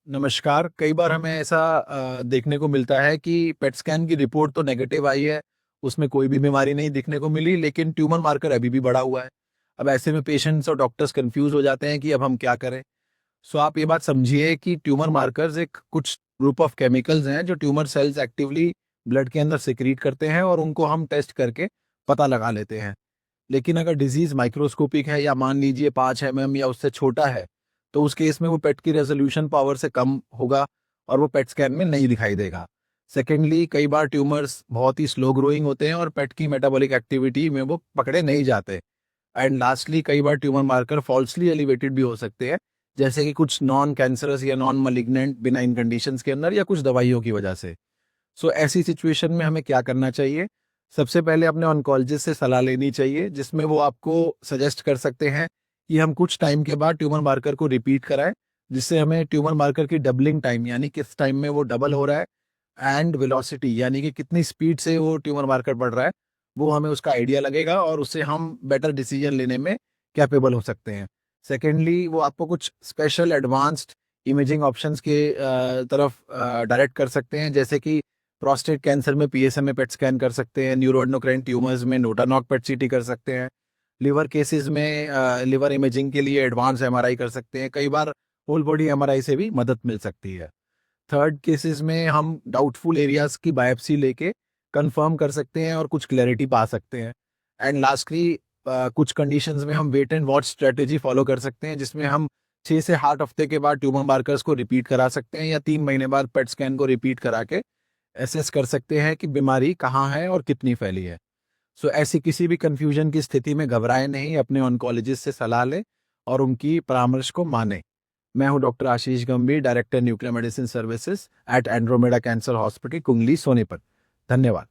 नमस्कार। कई बार हमें ऐसा देखने को मिलता है कि पेट स्कैन की रिपोर्ट तो नेगेटिव आई है, उसमें कोई भी बीमारी नहीं दिखने को मिली, लेकिन ट्यूमर मार्कर अभी भी बढ़ा हुआ है। अब ऐसे में पेशेंट्स और डॉक्टर्स कन्फ्यूज़ हो जाते हैं कि अब हम क्या करें? सो आप ये बात समझिए कि ट्यूमर मार्कर्स एक कुछ ग्रुप ऑफ केमिकल्स हैं जो ट्यूमर सेल्स एक्टिवली ब्लड के अंदर सिक्रीट करते हैं और उनको हम टेस्ट करके पता लगा लेते हैं। लेकिन अगर डिजीज़ माइक्रोस्कोपिक है या मान लीजिए 5 एमएम या उससे छोटा है, तो उस केस में वो पेट की रेज़ोल्यूशन पावर से कम होगा और वो पेट स्कैन में नहीं दिखाई देगा। सेकेंडली, कई बार ट्यूमर्स बहुत ही स्लो ग्रोइंग होते हैं और पेट की मेटाबॉलिक एक्टिविटी में वो पकड़े नहीं जाते। एंड लास्टली, कई बार ट्यूमर मार्कर फॉल्सली एलिवेटेड भी हो सकते हैं, जैसे कि कुछ नॉन कैंसरस या नॉन मलिग्नेंट बिनाइन कंडीशंस के अंदर या कुछ दवाइयों की वजह से। सो ऐसी सिचुएशन में हमें क्या करना चाहिए? सबसे पहले अपने ऑन्कोलॉजिस्ट से सलाह लेनी चाहिए, जिसमें वो आपको सजेस्ट कर सकते हैं कि हम कुछ टाइम के बाद ट्यूमर मार्कर को रिपीट कराएँ, जिससे हमें ट्यूमर मार्कर की डबलिंग टाइम यानी किस टाइम में वो डबल हो रहा है एंड वेलोसिटी यानी कि कितनी स्पीड से वो ट्यूमर मार्कर बढ़ रहा है, वो हमें उसका आइडिया लगेगा और उससे हम बेटर डिसीजन लेने में कैपेबल हो सकते हैं। सेकेंडली, वो आपको कुछ स्पेशल एडवांस्ड इमेजिंग ऑप्शंस के तरफ डायरेक्ट कर सकते हैं, जैसे कि प्रोस्टेट कैंसर में पीएसएमए पेट स्कैन कर सकते हैं, न्यूरोएंडोक्राइन ट्यूमर्स में नोटानॉक पेट सीटी कर सकते हैं, लिवर केसेस में लिवर इमेजिंग के लिए एडवांस एमआरआई कर सकते हैं। कई बार होल बॉडी एमआरआई से भी मदद मिल सकती है। थर्ड केसेस में हम डाउटफुल एरियाज की बायोप्सी लेके कंफर्म कर सकते हैं और कुछ क्लैरिटी पा सकते हैं। एंड लास्टली, कुछ कंडीशंस में हम wait and watch strategy follow कर सकते हैं, जिसमें हम 6 से 8 हफ्ते के बाद ट्यूमर मार्कर्स को रिपीट करा सकते हैं या 3 महीने बाद पेट स्कैन को रिपीट करा के एसेस कर सकते हैं कि बीमारी कहाँ है और कितनी फैली है। सो ऐसी किसी भी कन्फ्यूजन की स्थिति में घबराएं नहीं, अपने ऑन्कोलॉजिस्ट से सलाह लें और उनकी परामर्श को मानें। मैं हूं doctor Ashish Gambhir, director nuclear medicine services at Andromeda cancer hospital, Kundli, Sonipat. धन्यवाद।